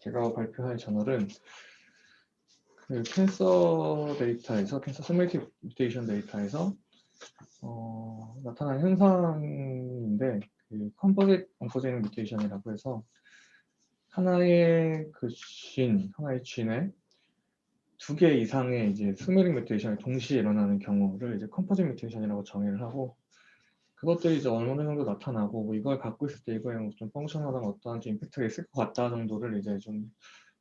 제가 발표할 저널은 그 캔서 데이터에서, 캔서 소매틱 뮤테이션 데이터에서 나타난 현상인데, 그 컴포짓 언코제닉 뮤테이션이라고 해서 하나의 하나의 쥔에 두 개 이상의 이제 소매틱 뮤테이션이 동시에 일어나는 경우를 이제 컴포짓 뮤테이션이라고 정의를 하고, 그것들이 이제 어느 정도 나타나고, 뭐 이걸 갖고 있을 때 이거에 좀 펑셔널한 어떠한 좀 임팩트가 있을 것 같다 정도를 이제 좀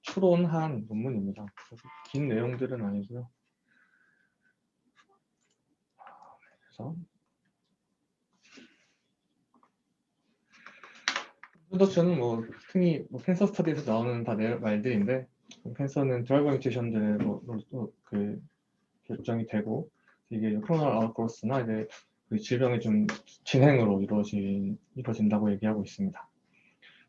추론한 논문입니다. 그래서 긴 내용들은 아니고요. 그래서 인트로덕션은 뭐 흔히 캔서 스터디에서 나오는 다 말들인데, 캔서는 드라이버 뮤테이션들로 그 결정이 되고, 이게 코로나 아웃그로스나 이제 그 질병의 좀 진행으로 이루어진다고 얘기하고 있습니다.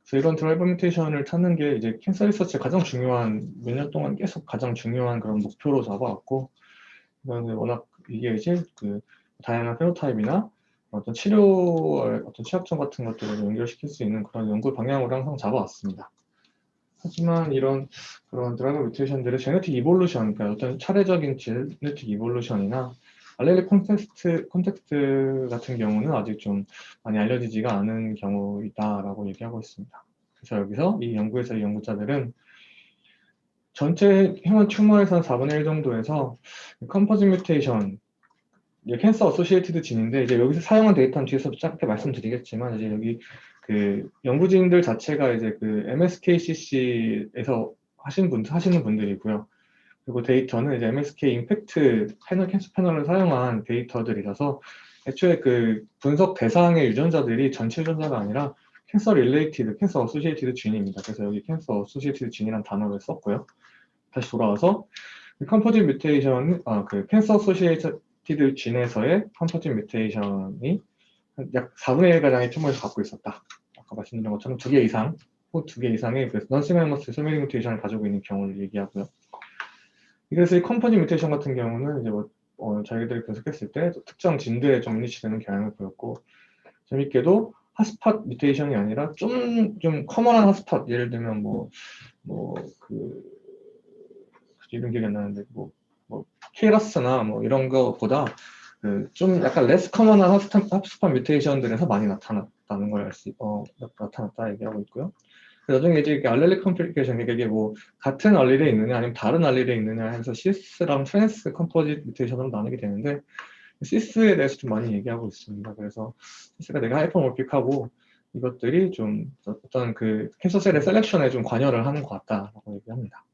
그래서 이런 드라이버 뮤테이션을 찾는 게 이제 캔서 리서치의 가장 중요한, 몇 년 동안 계속 가장 중요한 그런 목표로 잡아왔고, 이거는 워낙 이게 이제 그 다양한 페노타입이나 어떤 어떤 취약점 같은 것들을 연결시킬 수 있는 그런 연구 방향으로 항상 잡아왔습니다. 하지만 그런 드라이버 뮤테이션들의 제네틱 이볼루션, 그러니까 어떤 차례적인 제네틱 이볼루션이나 알렐릭 콘텍스트 같은 경우는 아직 좀 많이 알려지지가 않은 경우이다라고 얘기하고 있습니다. 그래서 여기서 이 연구자들은 전체 휴먼 튜머에서 4분의 1 정도에서 컴포짓 뮤테이션, 캔서 어소시에이티드 진인데, 이제 여기서 사용한 데이터는 뒤에서 짧게 말씀드리겠지만, 이제 여기 그 연구진들 자체가 이제 그 MSKCC에서 하시는 분들이고요. 그리고 데이터는 이제 MSK 임팩트 캔서 패널을 사용한 데이터들이라서, 애초에 그 분석 대상의 유전자들이 전체 유전자가 아니라 캔서 어소시에이티드 진입니다. 그래서 여기 캔서 어소시에이티드 진이라는 단어를 썼고요. 다시 돌아와서 컴포짓 뮤테이션, 그 캔서 어소시에이티드 진에서의 컴포짓 뮤테이션이 약 4분의 1가량의 튜머를 갖고 있었다. 아까 말씀드린 것처럼 2개 이상, 혹 2개 이상의 넌시메머스 소매틱 뮤테이션을 가지고 있는 경우를 얘기하고요. 그래서 이 컴포짓 뮤테이션 같은 경우는 이제 저희들이 분석했을 때 특정 진들에 좀 일치되는 경향을 보였고, 재밌게도 핫스팟 뮤테이션이 아니라 좀 커먼한 핫스팟, 예를 들면 이름 기억이 안 나는데 케이러스나 이런 거보다 좀 약간 레스 커먼한 핫스팟 뮤테이션들에서 많이 나타났다는 걸 나타났다 얘기하고 있고요. 나중에 이제 알렐릭 컴플리케이션, 이게 같은 알릴에 있느냐 아니면 다른 알릴에 있느냐 해서 시스랑 트랜스 컴포짓 뮤테이션으로 나누게 되는데, 시스에 대해서 좀 많이 얘기하고 있습니다. 그래서 시스가 되게 하이퍼몰픽하고 이것들이 좀 어떤 그 캔서셀의 셀렉션에 좀 관여를 하는 것 같다라고 얘기합니다.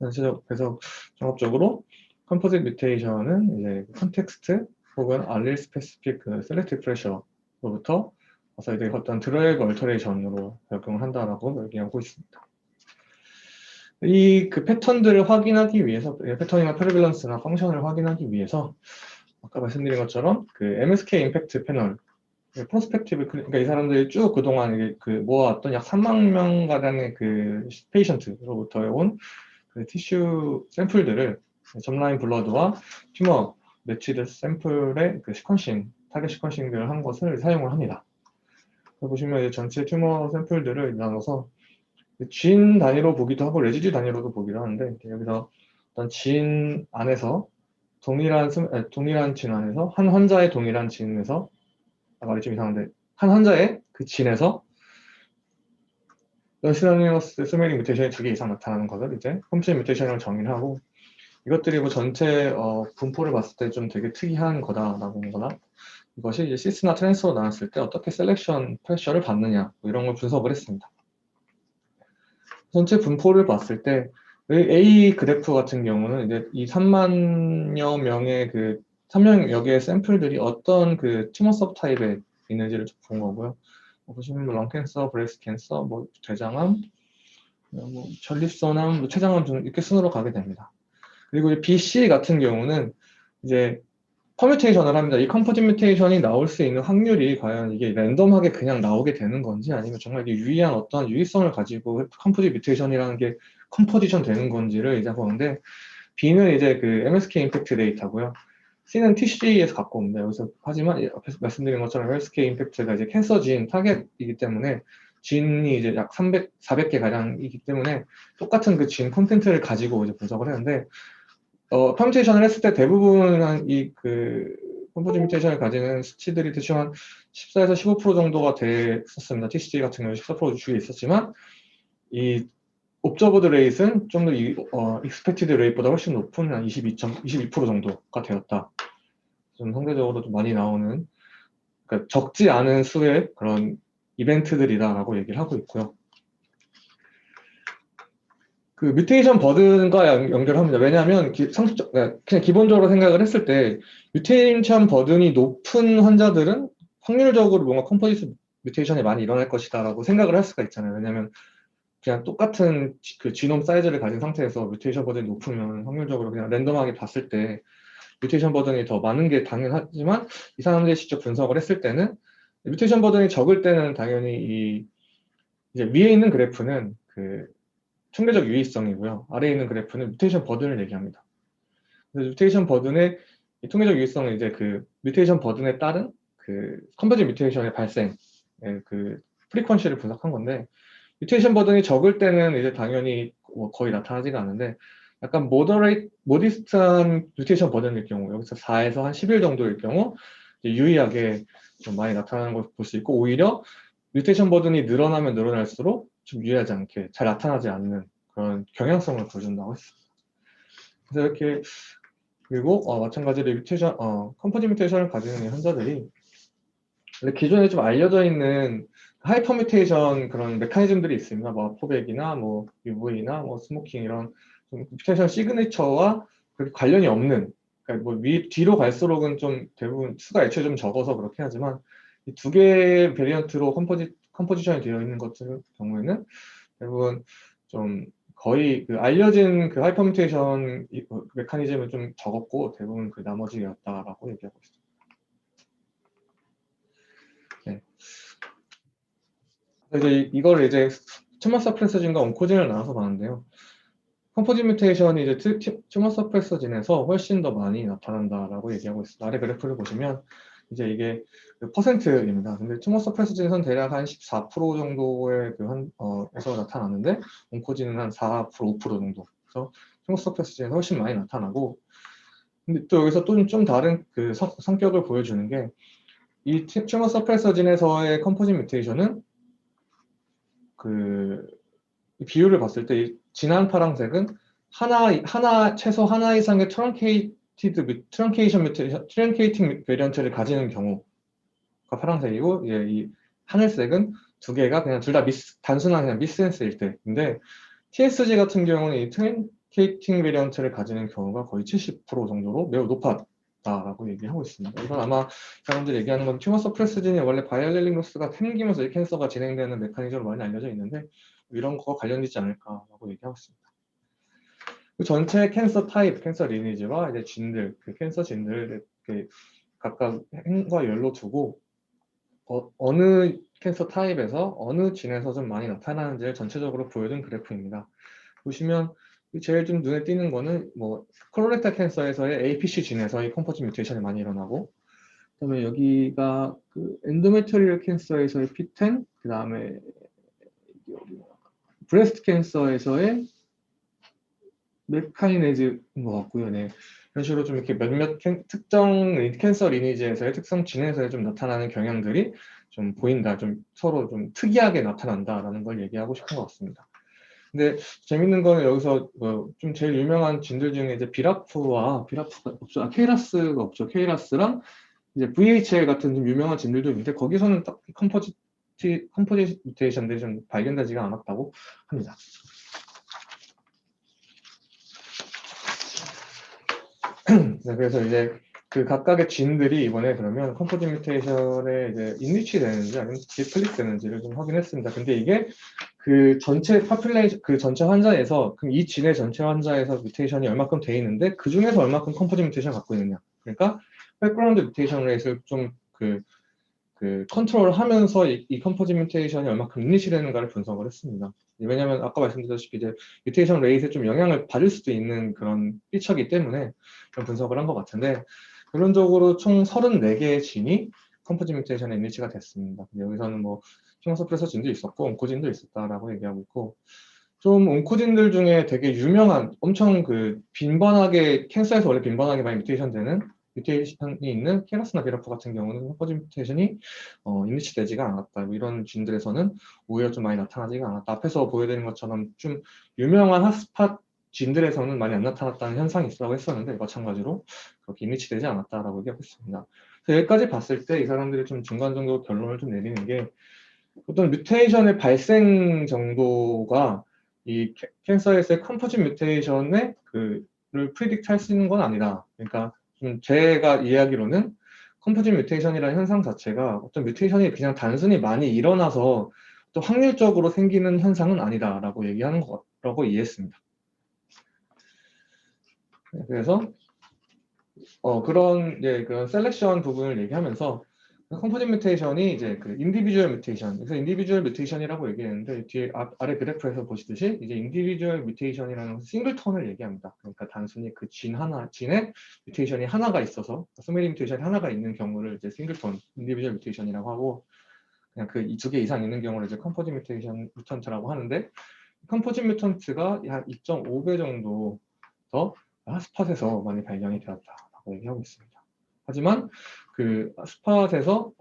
그래서 종합적으로 컴포짓 뮤테이션은 이제 컨텍스트 혹은 알릴 스페시픽 셀렉티브 프레셔로부터 그래서 이제 어떤 드라이브 얼터레이션으로 적용을 한다라고 얘기하고 있습니다. 그 패턴들을 확인하기 위해서, 패턴이나 프레밸런스나 펑션을 확인하기 위해서 아까 말씀드린 것처럼 그 MSK 임팩트 패널, 프로스펙티브, 그러니까 이 사람들이 쭉 그동안 모아왔던 약 3만 명 가량의 그 페이션트로부터 온 그 티슈 샘플들을 점라인 블러드와 튜머 매치드 샘플의 그 타겟 시퀀싱들을 한 것을 사용을 합니다. 보시면 이제 전체 튜머 샘플들을 나눠서 진 단위로 보기도 하고 레지듀 단위로도 보기도 하는데, 여기서 어떤 진 안에서 동일한 진 안에서 한 환자의 동일한 진에서, 말이 좀 이상한데, 한 환자의 그 진에서 시나리오스 소매틱 뮤테이션이 2개 이상 나타나는 것을 이제 컴포짓 뮤테이션으로 정의를 하고, 이것들이 전체 분포를 봤을 때 좀 되게 특이한 거다라고 하거나, 이것이 이제 시스나 트랜스로 나눴을 때 어떻게 셀렉션 프레셔를 받느냐, 이런 걸 분석을 했습니다. 전체 분포를 봤을 때 A 그래프 같은 경우는 이제 이 3만여 명의 3만여 개의 샘플들이 어떤 그 튜머 서브타입에 있는지를 본 거고요. 보시면 런캔서, 브레스트 캔서, 대장암, 전립선암, 췌장암 등 이렇게 순으로 가게 됩니다. 그리고 이 BC 같은 경우는 이제 퍼뮤테이션을 합니다. 이 컴포짓 뮤테이션이 나올 수 있는 확률이 과연 이게 랜덤하게 그냥 나오게 되는 건지, 아니면 정말 이게 유의한 어떤 유의성을 가지고 컴포짓 뮤테이션이라는 게 컴포지션 되는 건지를 이제 보는데, B는 이제 그 MSK 임팩트 데이터고요. C는 TC에서 갖고 옵니다. 여기서 하지만 앞에서 말씀드린 것처럼 MSK 임팩트가 이제 캔서진 타겟이기 때문에 진이 이제 약 400개 가량이기 때문에 똑같은 그 진 콘텐츠를 가지고 이제 분석을 했는데, 퍼뮤테이션을 했을 때 대부분 그 컴포즈 뮤테이션을 가지는 수치들이 대충 한 14에서 15% 정도가 됐었습니다. TCG 같은 경우에 14% 주위에 있었지만, 이 옵저버드 레이트는 좀 더 익스펙티드 레이트보다 훨씬 높은 한 22% 정도가 되었다. 좀 상대적으로 좀 많이 나오는, 그러니까 적지 않은 수의 그런 이벤트들이다라고 얘기를 하고 있고요. 그 뮤테이션 버든과 연결합니다. 왜냐하면 그냥 기본적으로 생각을 했을 때 뮤테이션 버든이 높은 환자들은 확률적으로 뭔가 컴포지트 뮤테이션이 많이 일어날 것이다라고 생각을 할 수가 있잖아요. 왜냐하면 그냥 똑같은 그 지놈 사이즈를 가진 상태에서 뮤테이션 버든이 높으면 확률적으로 그냥 랜덤하게 봤을 때 뮤테이션 버든이 더 많은 게 당연하지만, 이 사람들이 직접 분석을 했을 때는 뮤테이션 버든이 적을 때는 당연히 이제 위에 있는 그래프는 그 통계적 유의성이고요. 아래에 있는 그래프는 뮤테이션 버든을 얘기합니다. 그래서 뮤테이션 버든의 통계적 유의성은 이제 그 뮤테이션 버든에 따른 그 컨버지 뮤테이션의 발생, 그 프리퀀시를 분석한 건데, 뮤테이션 버든이 적을 때는 이제 당연히 뭐 거의 나타나지가 않는데, 약간 모디스트한 뮤테이션 버든일 경우, 여기서 4에서 한 11 정도일 경우 유의하게 좀 많이 나타나는 걸 볼 수 있고, 오히려 뮤테이션 버든이 늘어나면 늘어날수록 좀 유의하지 않게 잘 나타나지 않는 그런 경향성을 보여준다고 했습니다. 그래서 이렇게, 그리고 마찬가지로 컴포지 뮤테이션을 가지는 이 환자들이 기존에 좀 알려져 있는 하이퍼 뮤테이션 그런 메커니즘들이 있습니다. 뭐 포백이나 뭐 UV나 뭐 스모킹 이런 좀 뮤테이션 시그니처와 관련이 없는, 그러니까 뭐 뒤로 갈수록은 좀 대부분 수가 애초에 좀 적어서 그렇게 하지만, 이 두 개의 베리언트로 컴포지션이 되어 있는 것들 경우에는 대부분 좀 거의 그 알려진 그 하이퍼 뮤테이션 메커니즘은 좀 적었고, 대부분 그 나머지였다라고 얘기하고 있습니다. 네. 이걸 이제 튜머 서프레서진과 온코진을 나눠서 봤는데요. 컴포지 뮤테이션이 이제 튜머 서프레서진에서 훨씬 더 많이 나타난다라고 얘기하고 있습니다. 아래 그래프를 보시면 이제 이게 그 퍼센트입니다. 근데 튜머 서프레서진에서는 대략 한 14% 정도의 에서 나타나는데, 온코진은 한 4%, 5% 정도. 그래서 튜머 서프레서진에서 훨씬 많이 나타나고, 근데 또 여기서 또 좀 다른 그 성격을 보여주는 게, 이 튜머 서프레서진에서의 컴포지 뮤테이션은 그 비율을 봤을 때 이 진한 파란색은 최소 하나 이상의 트렁케이팅 베리언트를 가지는 경우가 파란색이고, 이 하늘색은 두 개가 그냥 둘 다 단순한 그냥 미스센스일 때. 근데 TSG 같은 경우는 이 트렁케이팅 베리언트를 가지는 경우가 거의 70% 정도로 매우 높았다라고 얘기하고 있습니다. 이건 아마 사람들이 얘기하는 건 튜머 서프레서진이 원래 바이알렐린 로스가 생기면서 이 캔서가 진행되는 메커니즘으로 많이 알려져 있는데, 이런 거와 관련되지 않을까라고 얘기하고 있습니다. 그 전체 캔서 타입, 캔서 리니지와 이제 진들, 그 캔서 진들 이렇게 각각 행과 열로 두고 어느 캔서 타입에서 어느 진에서 좀 많이 나타나는지를 전체적으로 보여준 그래프입니다. 보시면 제일 좀 눈에 띄는 거는 뭐 콜로렉탈 캔서에서의 APC 진에서의 컴포지 뮤테이션이 많이 일어나고, 그다음에 여기가 그 엔도메트리얼 캔서에서의 P10, 그다음에 브레스트 캔서에서의 메카니네즈인 것 같고요. 네. 이런 식으로 좀 이렇게 몇몇 특정 캔서 리니지에서의 특성 진에서 좀 나타나는 경향들이 좀 보인다, 좀 서로 좀 특이하게 나타난다라는 걸 얘기하고 싶은 것 같습니다. 근데 재밌는 거는 여기서 좀 제일 유명한 진들 중에 이제 비라프가 없죠. 케이라스가 없죠. 케이라스랑 이제 VHL 같은 좀 유명한 진들도 있는데, 거기서는 딱 컴포지 뮤테이션들이 좀 발견되지가 않았다고 합니다. 네, 그래서 이제 그 각각의 진들이 이번에 그러면 컴포지 뮤테이션에 이제 인리치 되는지 아니면 디플릿 되는지를 좀 확인했습니다. 근데 이게 그 전체 그 전체 환자에서, 그럼 이 진의 전체 환자에서 뮤테이션이 얼마큼 돼 있는데 그 중에서 얼마큼 컴포지 뮤테이션 갖고 있느냐. 그러니까 백그라운드 뮤테이션 레이트를 좀 컨트롤 하면서 이 컴포지 뮤테이션이 얼마큼 인리치 되는가를 분석을 했습니다. 왜냐하면 아까 말씀드렸다시피 이제 뮤테이션 레이트에 좀 영향을 받을 수도 있는 그런 피처이기 때문에 그런 분석을 한 것 같은데, 결론적으로 총 34개의 진이 컴포지 뮤테이션에 인리치가 됐습니다. 여기서는 뭐 튜머 서프레서 진도 있었고 온코진도 있었다라고 얘기하고 있고, 좀 온코진들 중에 되게 유명한 엄청 그 빈번하게 캔서에서 원래 빈번하게 많이 뮤테이션이 있는 케라스나 비라프 같은 경우는 컴포짓 뮤테이션이 인리치되지가 않았다. 뭐 이런 진들에서는 오히려 좀 많이 나타나지가 않았다. 앞에서 보여드린 것처럼 좀 유명한 핫스팟 진들에서는 많이 안 나타났다는 현상이 있다고 했었는데, 마찬가지로 그렇게 인리치되지 않았다라고 얘기하고 있습니다. 그래서 여기까지 봤을 때 이 사람들이 좀 중간적으로 결론을 좀 내리는 게, 어떤 뮤테이션의 발생 정도가 이 캔서에서의 컴포짓 뮤테이션의 그를 프리딕트 할 수 있는 건 아니다. 그러니까 좀 제가 이해하기로는 컴포짓 뮤테이션이라는 현상 자체가 어떤 뮤테이션이 그냥 단순히 많이 일어나서 또 확률적으로 생기는 현상은 아니다라고 얘기하는 거라고 이해했습니다. 그래서 그런 셀렉션 부분을 얘기하면서 컴포짓 뮤테이션이 이제 그 인디비주얼 뮤테이션, 그래서 인디비주얼 뮤테이션이라고 얘기했는데, 뒤에 아래 그래프에서 보시듯이 이제 인디비주얼 뮤테이션이라는 싱글턴을 얘기합니다. 그러니까 단순히 그 진에 뮤테이션이 하나가 있어서, 소메리 뮤테이션이 하나가 있는 경우를 이제 싱글턴, 인디비주얼 뮤테이션이라고 하고, 그냥 그 이 두 개 이상 있는 경우를 이제 컴포짓 뮤턴트라고 하는데, 컴포짓 뮤턴트가 한 2.5배 정도 더 핫스팟에서 많이 발견이 되었다라고 얘기하고 있습니다. 하지만 그 핫스팟에서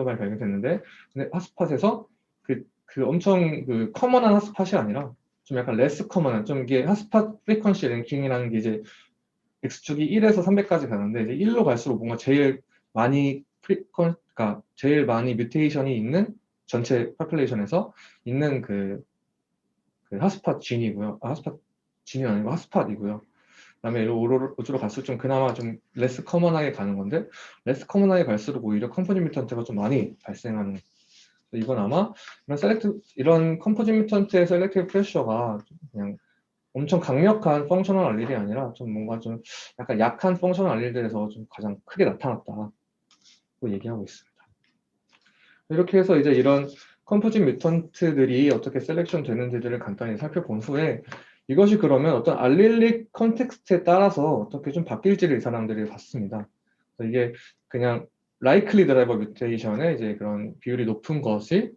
많이 발견됐는데, 근데 핫스팟에서 그 엄청 그 커먼한 핫스팟이 아니라 좀 약간 레스 커먼한, 좀 이게 핫스팟 프리퀀시 랭킹이라는 게 이제 x축이 1에서 300까지 가는데, 이제 1로 갈수록 뭔가 제일 많이 그러니까 제일 많이 뮤테이션이 있는 전체 파퓰레이션에서 있는 그 핫스팟 진이고요. 핫스팟 진이 아니고 핫스팟이고요. 그다음에 우주로 갈수록 좀 그나마 좀 레스 커먼하게 가는 건데, 레스 커먼하게 갈수록 오히려 컴포짓 뮤턴트가 좀 많이 발생하는. 이건 아마 이런 컴포짓 뮤턴트의 셀렉티브 프레셔가 그냥 엄청 강력한 펑셔널 알릴이 아니라 좀 뭔가 좀 약간 약한 펑셔널 알릴들에서 좀 가장 크게 나타났다고 얘기하고 있습니다. 이렇게 해서 이제 이런 컴포짓 뮤턴트들이 어떻게 셀렉션 되는지를 간단히 살펴본 후에, 이것이 그러면 어떤 알릴릭 컨텍스트에 따라서 어떻게 좀 바뀔지를 이 사람들이 봤습니다. 이게 그냥 likely driver mutation의 이제 그런 비율이 높은 것이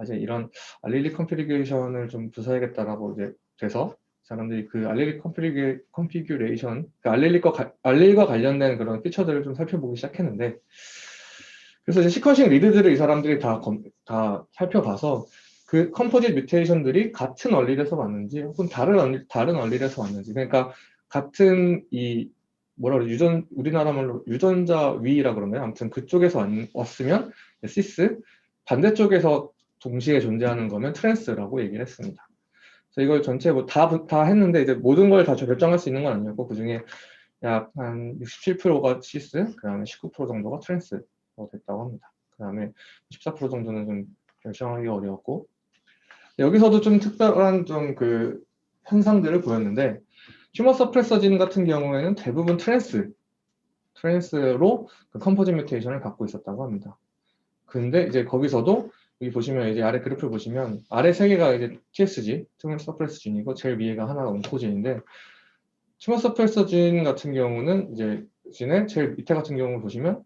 이제 이런 알릴릭 컨피규레이션을 좀 부사하겠다라고 이제 돼서 사람들이 그 알릴릭 컨피규레이션, 그러니까 알릴과 관련된 그런 피처들을 좀 살펴보기 시작했는데, 그래서 이제 시퀀싱 리드들을 이 사람들이 다 살펴봐서 그 컴포짓 뮤테이션들이 같은 얼릴에서 왔는지 혹은 다른 얼릴에서 왔는지, 그러니까 같은 이 뭐라 그래, 우리나라 말로 유전자 위라 그러나요? 아무튼 그쪽에서 왔으면 시스, 반대쪽에서 동시에 존재하는 거면 트랜스라고 얘기를 했습니다. 그래서 이걸 전체 뭐 다 했는데, 이제 모든 걸 다 결정할 수 있는 건 아니었고, 그 중에 약 한 67%가 시스, 그 다음에 19% 정도가 트랜스 됐다고 합니다. 그 다음에 14% 정도는 좀 결정하기 어려웠고, 여기서도 좀 특별한 좀 그 현상들을 보였는데, 튜머 서프레서 진 같은 경우에는 대부분 트랜스로 그 컴포짓 뮤테이션을 갖고 있었다고 합니다. 근데 이제 거기서도 여기 보시면 이제 아래 그래프를 보시면 아래 세 개가 이제 TSG, 튜머 서프레서 진이고, 제일 위에가 하나가 온코진인데, 튜머 서프레서 진 같은 경우는 이제 진의 제일 밑에 같은 경우 보시면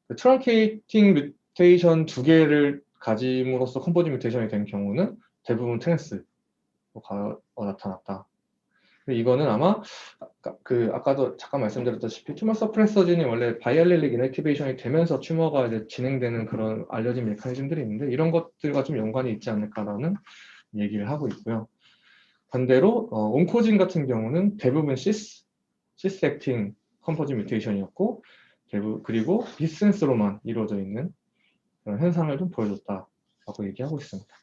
그 트렁케이팅 뮤테이션 두 개를 가짐으로써 컴포짓 뮤테이션이 된 경우는 대부분 트랜스로 나타났다. 이거는 아마 아까도 잠깐 말씀드렸다시피 튜머 서프레서 진이 원래 바이알렐릭 이네티베이션이 되면서 튜머가 이제 진행되는 그런 알려진 메커니즘들이 있는데, 이런 것들과 좀 연관이 있지 않을까라는 얘기를 하고 있고요. 반대로 온코진 같은 경우는 대부분 시스 액팅 컴포짓 뮤테이션이었고, 그리고 디센스로만 이루어져 있는 그런 현상을 좀 보여줬다라고 얘기하고 있습니다.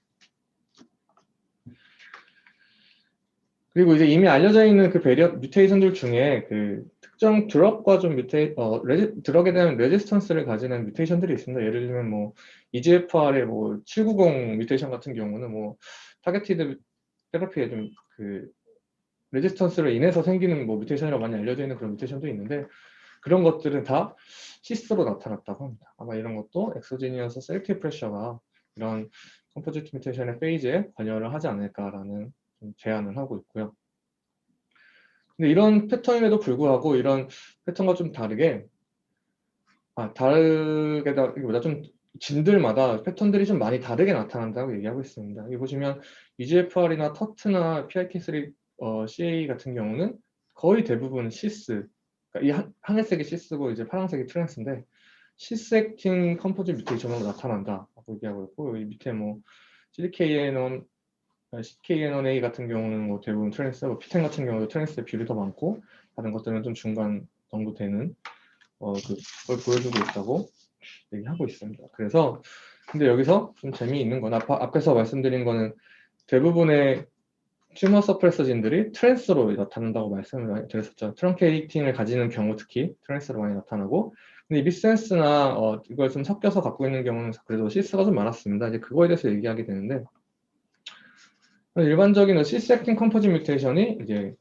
그리고 이제 이미 알려져 있는 그 뮤테이션들 중에 그 특정 드럭과 좀 드럭에 대한 레지스턴스를 가지는 뮤테이션들이 있습니다. 예를 들면 뭐 EGFR의 뭐 790 뮤테이션 같은 경우는 뭐 타겟티드 테라피에 좀 그 레지스턴스로 인해서 생기는 뭐 뮤테이션이라고 많이 알려져 있는 그런 뮤테이션도 있는데, 그런 것들은 다 시스로 나타났다고 합니다. 아마 이런 것도 엑소지니어스 셀렉티브 프레셔가 이런 컴포지트 뮤테이션의 페이지에 관여를 하지 않을까라는 좀 제안을 하고 있고요. 근데 이런 패턴임에도 불구하고 이런 패턴과 좀 다르게, 다르게보다 좀 진들마다 패턴들이 좀 많이 다르게 나타난다고 얘기하고 있습니다. 여기 보시면 EGFR이나 터트나 PIK3 CA 같은 경우는 거의 대부분 시스, 그러니까 이 하늘색이 시스고 이제 파란색이 트랜스인데 시스 액팅 컴포즈 뮤테이션으로 나타난다라고 얘기하고 있고, 여기 밑에 뭐 CKN1A 같은 경우는 뭐 대부분 트랜스, 뭐 P10 같은 경우도 트랜스의 비율이 더 많고 다른 것들은 좀 중간 정도 되는 그걸 보여주고 있다고 얘기하고 있습니다. 그래서 근데 여기서 좀 재미있는 건 앞에서 말씀드린 거는 대부분의 튜머 서프레서진들이 트랜스로 나타난다고 말씀을 많이 드렸었죠. 트렁케이팅을 가지는 경우 특히 트랜스로 많이 나타나고, 근데 미센스나 이걸 좀 섞여서 갖고 있는 경우는 그래도 시스가 좀 많았습니다. 이제 그거에 대해서 얘기하게 되는데, 일반적인 시스 액팅 컴포지 뮤테이션이 이제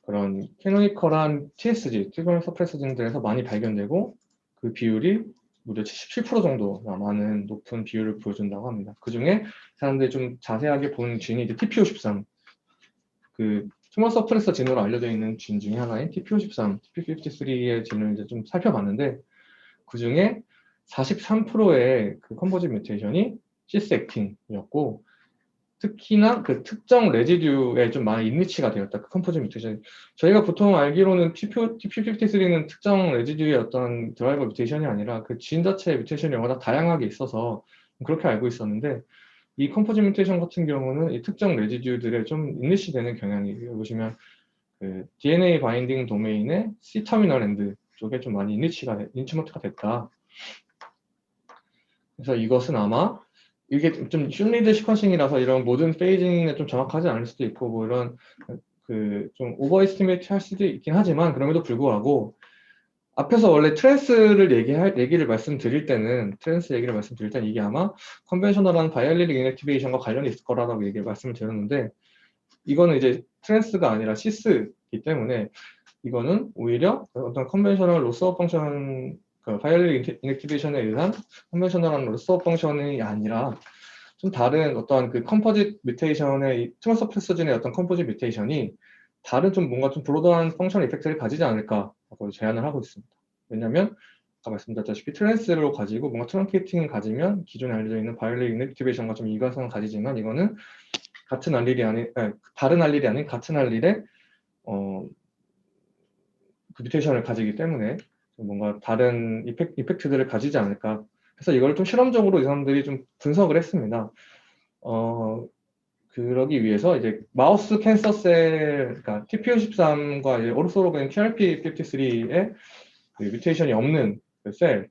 그런 캐노니컬한 TSG, 튜머 서프레서진들에서 많이 발견되고, 그 비율이 무려 77% 정도 많은 높은 비율을 보여준다고 합니다. 그 중에 사람들이 좀 자세하게 보는 진이 이제 TP53, 그 튜머 서프레서 진으로 알려져 있는 진 중에 하나인 TP53, TP53의 진을 이제 좀 살펴봤는데, 그 중에 43%의 그 컴포지 뮤테이션이 시스 액팅이었고, 특히나 그 특정 레지듀에 좀 많이 인리치가 되었다. 그 컴포지 뮤테이션. 저희가 보통 알기로는 TP53는 특정 레지듀의 어떤 드라이버 뮤테이션이 아니라 그 진 자체의 뮤테이션이 워낙 다양하게 있어서 그렇게 알고 있었는데, 이 컴포지 뮤테이션 같은 경우는 이 특정 레지듀들에 좀 인리치 되는 경향이 보시면 그 DNA 바인딩 도메인의 C 터미널 엔드 쪽에 좀 많이 인리치먼트가 됐다. 그래서 이것은 아마 이게 좀 슐리드 시퀀싱이라서 이런 모든 페이징에 좀 정확하지 않을 수도 있고 뭐 이런 그 좀 오버에스티메이트 할 수도 있긴 하지만, 그럼에도 불구하고 앞에서 원래 얘기를 말씀드릴 때는 이게 아마 컨벤셔널한 바이알리릭 인액티베이션과 관련이 있을 거라고 말씀을 드렸는데, 이거는 이제 트랜스가 아니라 시스이기 때문에 이거는 오히려 어떤 컨벤셔널 로스업 펑션, 바이알리릭 인액티베이션에 의한 컨벤셔널한 로스업 펑션이 아니라 좀 다른 어떤 그 컴포짓 뮤테이션의 튜머 서프레서진의 어떤 컴포짓 뮤테이션이 다른 좀 뭔가 좀 브로드한 펑션 이펙트를 가지지 않을까라고 제안을 하고 있습니다. 왜냐하면 아까 말씀드렸다시피 트랜스로 가지고 뭔가 트렁케이팅을 가지면 기존에 알려져 있는 바이올릭 인액티베이션과 좀 일관성을 가지지만, 이거는 같은 알릴이 아닌 다른 알릴이 아닌 같은 알릴의 그 뮤테이션을 가지기 때문에 뭔가 다른 이펙트들을 가지지 않을까. 그래서 이걸 좀 실험적으로 이 사람들이 좀 분석을 했습니다. 그러기 위해서 이제 마우스 캔서 셀, 그러니까 TP53과 오르소로그인 TRP53의 그 뮤테이션이 없는 그 셀,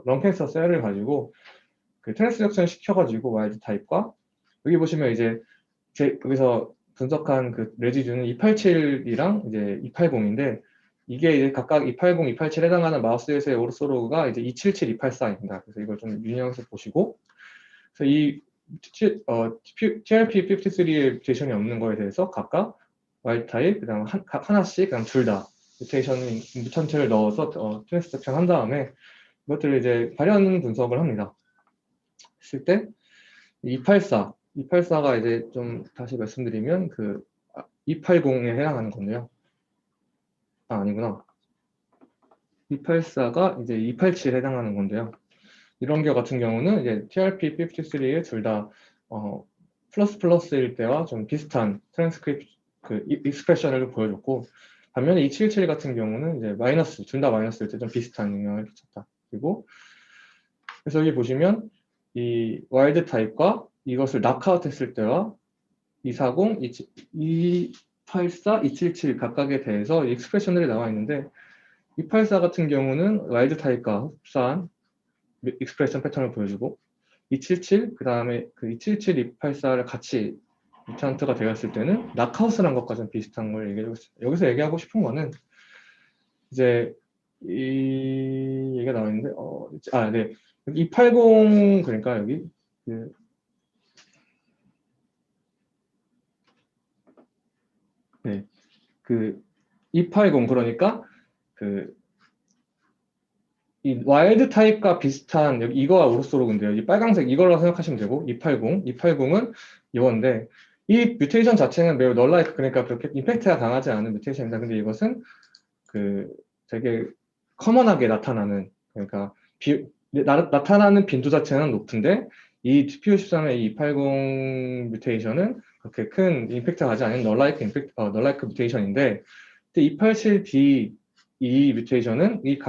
런 캔서 셀을 가지고 그 트랜스렉션 시켜가지고 와일드 타입과, 여기 보시면 이제 여기서 분석한 그 레지듀는 287이랑 이제 280인데, 이게 이제 각각 280, 287에 해당하는 마우스에서의 오르소로그가 이제 277, 284입니다. 그래서 이걸 좀 유념해서 보시고, 그래서 이 TRP53의 뮤테이션이 없는 거에 대해서 각각 와일드 타입, 그다음 하나씩, 그다음 둘 다 뮤턴트를 넣어서 트랜스렉션 한 다음에 이것들을 이제 발현 분석을 합니다. 했을 때 284가 이제 좀 다시 말씀드리면 그 280에 해당하는 건데요. 아니구나. 284가 이제 287에 해당하는 건데요. 이런 경우 같은 경우는 이제 TRP53의 둘 다 플러스일 때와 좀 비슷한 트랜스크립트 그 익스프레션을 보여줬고, 반면에 277 같은 경우는 이제 둘 다 마이너스일 때 좀 비슷한 영향을 끼쳤다. 그리고 그래서 여기 보시면 이 와일드 타입과 이것을 낙아웃 했을 때와 240, 284, 277 각각에 대해서 익스프레션들이 나와 있는데, 284 같은 경우는 와일드 타입과 흡사한 익스프레션 패턴을 보여주고, 277, 그 다음에 그 277, 284를 같이 뮤턴트가 되었을 때는 낙아웃을 한 것과 좀 비슷한 걸 얘기하고 있어요. 여기서 얘기하고 싶은 거는 이제 이 얘기가 나와 있는데, 네. 280, 그러니까 여기 그 280, 그러니까 이 와일드 타입과 비슷한, 여기 이거가 오르소로그인데요. 이 빨강색 이걸로 생각하시면 되고, 280은 이건데, 이 뮤테이션 자체는 매우 널라이크, 그러니까 그렇게 임팩트가 강하지 않은 뮤테이션입니다. 근데 이것은 그 되게 커먼하게 나타나는, 그러니까 나타나는 빈도 자체는 높은데 이 TP53의 280 뮤테이션은 그렇게 큰 임팩트가 가지 않은 널라이크 뮤테이션인데 287D 이 뮤테이션은 이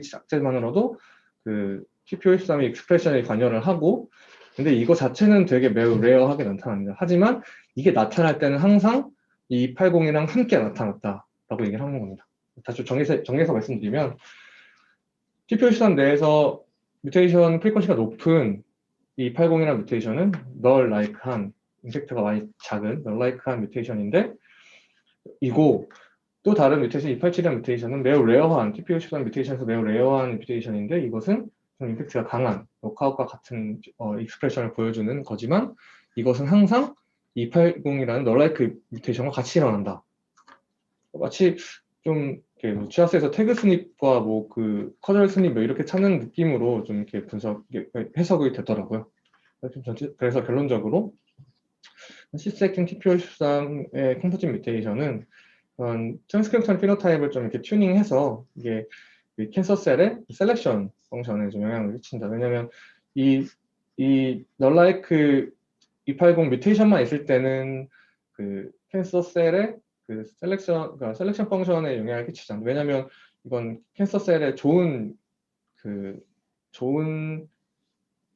자체만으로도 그 TP53의 익스프레션에 관여를 하고 근데 이거 자체는 되게 매우 레어하게 나타납니다. 하지만 이게 나타날 때는 항상 이 280이랑 함께 나타났다라고 얘기를 하는 겁니다. 다시 정리해서 말씀드리면 TP53 내에서 뮤테이션 프리퀀시가 높은 이 80이라는 뮤테이션은 널라이크한 임팩트가 많이 작은 널라이크한 뮤테이션인데 이고 또 다른 뮤테이션 287이라는 뮤테이션은 매우 레어한 TP53 뮤테이션에서 매우 레어한 뮤테이션인데 이것은 좀 임팩트가 강한 노카웃과 같은 익스프레션을 보여주는 거지만 이것은 항상 280이라는 널라이크 뮤테이션과 같이 일어난다. 마치 좀 이렇게 GIS에서 태그 스닙과 뭐 그 커널 스닙 뭐 이렇게 찾는 느낌으로 좀 이렇게 해석이 되더라고요. 그래서 결론적으로 시스에킹 TP53의 컴포짓 뮤테이션은 트랜스크립션 피노타입을 좀 이렇게 튜닝해서 이게 캔서 셀의 셀렉션 펑션에 좀 영향을 미친다. 왜냐면 이 널라이크 280 뮤테이션만 있을 때는 그 캔서 셀의 그 셀렉션 펑션에 영향을 끼치지 않는다. 왜냐면 이건 캔서 셀의 좋은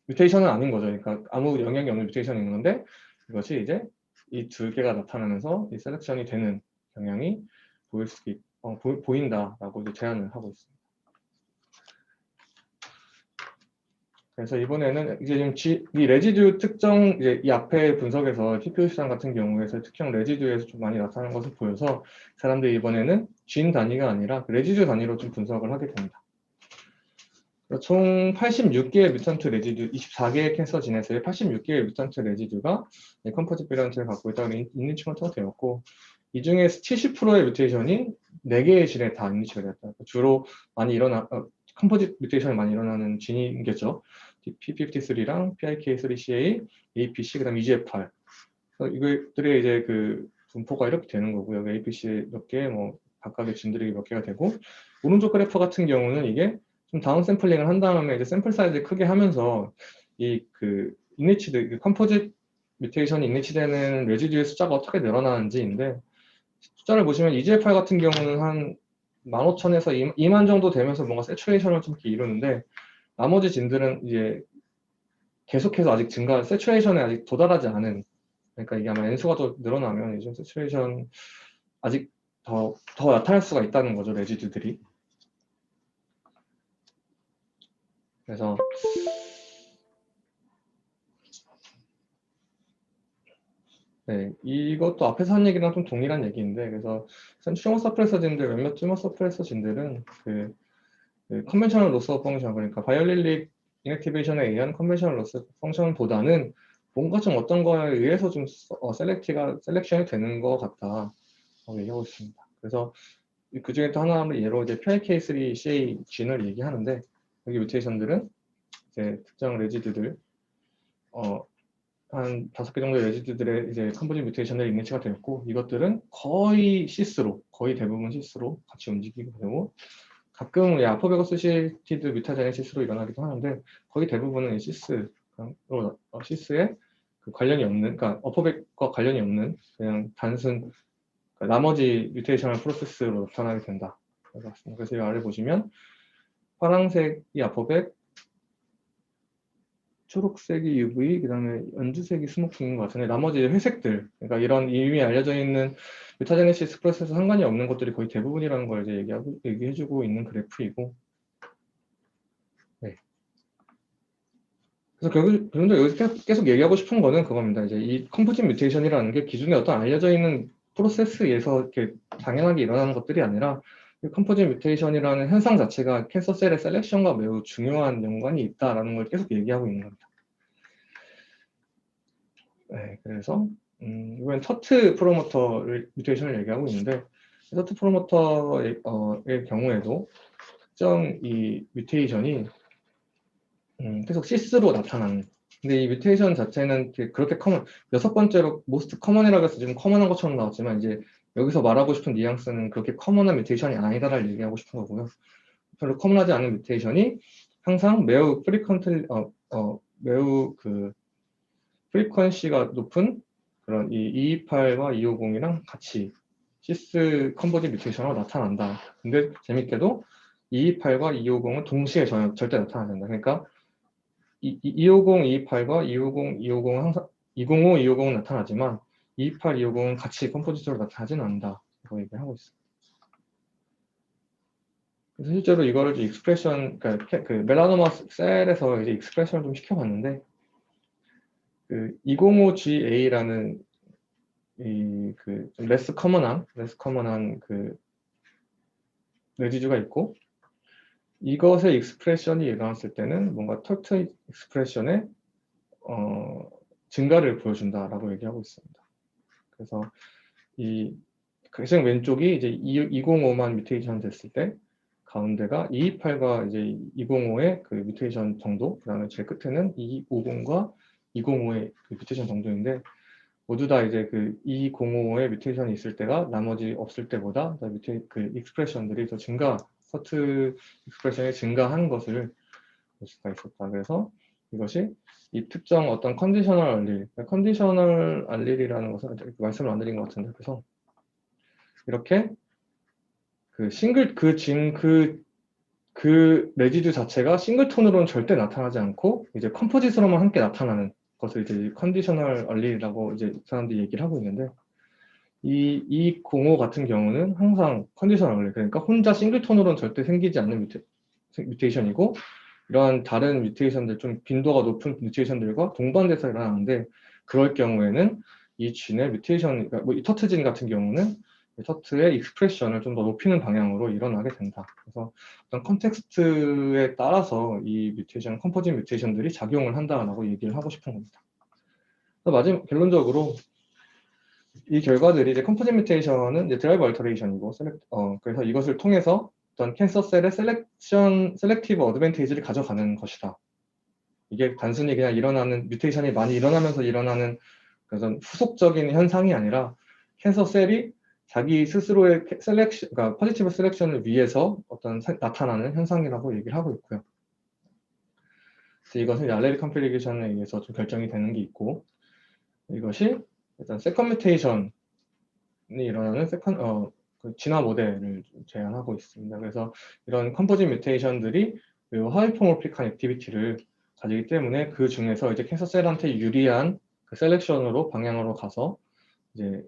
뮤테이션은 아닌 거죠. 그러니까 아무 영향이 없는 뮤테이션인 건데 이것이 이제 이 두 개가 나타나면서 이 셀렉션이 되는 경향이 보인다라고 이제 제안을 하고 있습니다. 그래서 이번에는 이제 지금 이 레지듀 특정 이제 이 앞에 분석에서 TP53 같은 경우에서 특정 레지듀에서 좀 많이 나타나는 것을 보여서 사람들이 이번에는 진 단위가 아니라 레지듀 단위로 좀 분석을 하게 됩니다. 총 86개의 뮤턴트 레지듀, 24개의 캔서 진에서의 86개의 뮤턴트 레지듀가 컴포짓 베리언트를 갖고 있다고 인니치먼트가 되었고 이 중에 70%의 뮤테이션이 4개의 진에 다 인니치가 되었다. 주로 많이 컴포짓 뮤테이션이 많이 일어나는 진이겠죠. P53랑 PIK3CA, APC, 그 다음 EGFR. 이것들의 이제 그 분포가 이렇게 되는 거고요. APC 몇 개, 뭐 각각의 진들이 몇 개가 되고 오른쪽 그래프 같은 경우는 이게 좀 다운 샘플링을 한 다음에 이제 샘플 사이즈 크게 하면서 이 그 인니치드 컴포짓 뮤테이션이 인니치되는 레지듀의 숫자가 어떻게 늘어나는지인데 숫자를 보시면 EGFR 같은 경우는 한 15,000에서 2만 정도 되면서 뭔가 세츄레이션을 좀 이렇게 이루는데 나머지 진들은 이제 계속해서 아직 세츄레이션에 아직 도달하지 않은 그러니까 이게 아마 N수가 더 늘어나면 이제 세츄레이션 아직 더 나타날 수가 있다는 거죠, 레지듀들이. 그래서 네, 이것도 앞에서 한 얘기랑 좀 동일한 얘기인데 그래서 튜머 서프레서 진들, 몇몇 튜머 서프레서 진들은 그 컨벤셔널 로스 펑션 그러니까 바이올릴릭 인액티베이션에 의한 컨벤셔널 로스 펑션보다는 뭔가 좀 어떤 거에 의해서 좀 셀렉션이 되는 것 같다라고 얘기하고 있습니다. 그래서 그 중에 또 하나로 예로 이제 PIK3CA 진을 얘기하는데 여기 뮤테이션들은 이제 특정 레지드들 한 5개 정도의 레지드들의 이제 컴포짓 뮤테이션을 인니치가 되었고 이것들은 거의 대부분 시스로 같이 움직이게 되고 가끔 아포베거스시티드 뮤타제네시스로 일어나기도 하는데 거의 대부분은 시스의 그 관련이 없는, 그러니까 어퍼백과 관련이 없는 그냥 단순 그러니까 나머지 뮤테이셔널 프로세스로 나타나게 된다. 그래서 이 아래 보시면 파란색이 아포백, 초록색이 UV, 그 다음에 연두색이 스모킹인 것 같은데 나머지 회색들, 그러니까 이런 이미 알려져 있는 뮤타제네시스 프로세스 상관이 없는 것들이 거의 대부분이라는 걸 이제 얘기해주고 있는 그래프이고, 네. 그래서 결국적으로 여기서 계속 얘기하고 싶은 거는 그겁니다. 이제 이 컴포짓 뮤테이션이라는 게 기존에 어떤 알려져 있는 프로세스에서 이렇게 당연하게 일어나는 것들이 아니라 컴포짓 뮤테이션이라는 현상 자체가 캔서 셀의 셀렉션과 매우 중요한 연관이 있다라는 걸 계속 얘기하고 있는 겁니다. 네, 그래서 이번엔 터트 프로모터 뮤테이션을 얘기하고 있는데 터트 프로모터의 경우에도 특정 이 뮤테이션이 계속 시스로 나타나는 근데 이 뮤테이션 자체는 그렇게 커먼 6번째로 모스트 커먼이라고 해서 지금 커먼한 것처럼 나왔지만 이제 여기서 말하고 싶은 뉘앙스는 그렇게 커먼한 뮤테이션이 아니다를 얘기하고 싶은 거고요. 별로 커먼하지 않은 뮤테이션이 항상 매우 매우 그 프리퀀시가 높은 그런 이 228과 250이랑 같이 시스 컴포짓 뮤테이션으로 나타난다. 근데 재밌게도 228과 250은 동시에 절대 나타나지 않는다. 그러니까 250, 228과 250, 250은 항상 205, 250은 나타나지만 228, 250은 같이 컴포짓으로 나타나지는 않는다. 이거 얘기하고 있어요. 그래서 실제로 이거를 이제 익스프레션, 그러니까 그 멜라노마 셀에서 이제 익스프레션을 좀 시켜봤는데, 그 205GA라는 그 레스 커먼한 그 레지주가 있고, 이것의 익스프레션이 일어났을 때는 뭔가 털트 익스프레션의 증가를 보여준다라고 얘기하고 있습니다. 그래서 이 가장 왼쪽이 이제 205만 뮤테이션 됐을 때 가운데가 228과 이제 205의 그 뮤테이션 정도, 그다음에 제일 끝에는 250과 205의 그 뮤테이션 정도인데 모두 다 이제 그 205의 뮤테이션이 있을 때가 나머지 없을 때보다 그 익스프레션들이 더 서트 익스프레션이 증가한 것을 볼 수가 있었다. 그래서 이것이 이 특정 어떤 컨디셔널 알릴이라는 것을 말씀을 안 드린 것 같은데, 그래서 이렇게 그 그 레지드 자체가 싱글톤으로는 절대 나타나지 않고 이제 컴포짓으로만 함께 나타나는 것을 이제 컨디셔널 얼리라고 이제 사람들이 얘기를 하고 있는데, 이 공호 같은 경우는 항상 컨디셔널 얼리, 그러니까 혼자 싱글톤으로는 절대 생기지 않는 뮤테이션이고, 이러한 다른 뮤테이션들, 좀 빈도가 높은 뮤테이션들과 동반돼서 일어나는데, 그럴 경우에는 이 진의 뮤테이션, 그러니까 뭐 이 터트진 같은 경우는 터트의 익스프레션을 좀 더 높이는 방향으로 일어나게 된다. 그래서 어떤 컨텍스트에 따라서 이 뮤테이션, 컴포짓 뮤테이션들이 작용을 한다라고 얘기를 하고 싶은 겁니다. 결론적으로 이 결과들이 이제 컴포짓 뮤테이션은 이제 드라이브 얼터레이션이고, 그래서 이것을 통해서 어떤 캔서 셀의 셀렉티브 어드밴티지를 가져가는 것이다. 이게 단순히 그냥 일어나는 뮤테이션이 많이 일어나면서 일어나는 그런 후속적인 현상이 아니라 캔서 셀이 자기 스스로의 그러니까 포지티브 셀렉션을 위해서 어떤 나타나는 현상이라고 얘기를 하고 있고요. 그래서 이것은 알레리 컴플리케이션에 의해서 좀 결정이 되는 게 있고, 이것이 일단 세컨 뮤테이션이 일어나는 그 진화 모델을 제안하고 있습니다. 그래서 이런 컴포짓 뮤테이션들이 하이포모픽한 액티비티를 가지기 때문에 그 중에서 이제 캔서 셀한테 유리한 그 셀렉션으로 방향으로 가서 이제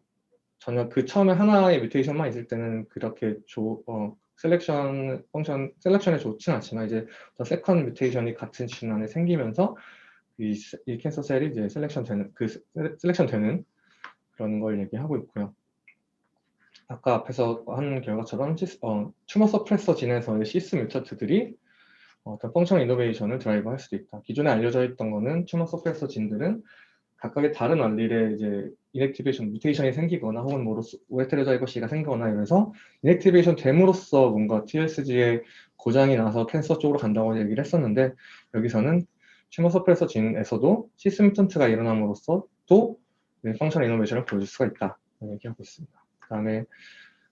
전혀 그 처음에 하나의 뮤테이션만 있을 때는 그렇게 셀렉션에 좋지는 않지만 이제 더 세컨 뮤테이션이 같은 진 안에 생기면서 이 캔서 셀이 이제 셀렉션 되는 그런 걸 얘기하고 있고요. 아까 앞에서 한 결과처럼 튜머 서프레서 진에서의 시스 뮤턴트들이 어떤 펑셔널 이노베이션을 드라이브할 수도 있다. 기존에 알려져 있던 거는 튜머 서프레서 진들은 각각의 다른 알릴에 이제 인액티베이션 뮤테이션이 생기거나 혹은 뭐 오에테르자이거시가 생기거나 이래서 인액티베이션 됨으로써 뭔가 TSG에 고장이 나서 캔서 쪽으로 간다고 얘기를 했었는데, 여기서는 튜머 서프레서 진에서도 시스 뮤턴트가 일어남으로써 또 펑셔널 이노베이션을 보여줄 수가 있다 얘기하고 있습니다. 그 다음에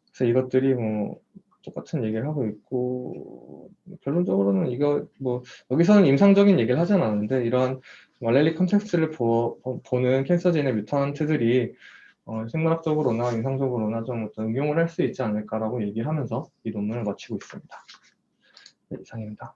그래서 이것들이 뭐 똑같은 얘기를 하고 있고, 결론적으로는 이거 뭐 여기서는 임상적인 얘기를 하진 않았는데 이러한 알렐리 컨텍스트를 보는 캔서진의 뮤턴트들이 생물학적으로나 임상적으로나 좀 어떤 응용을 할 수 있지 않을까라고 얘기하면서 이 논문을 마치고 있습니다. 네, 이상입니다.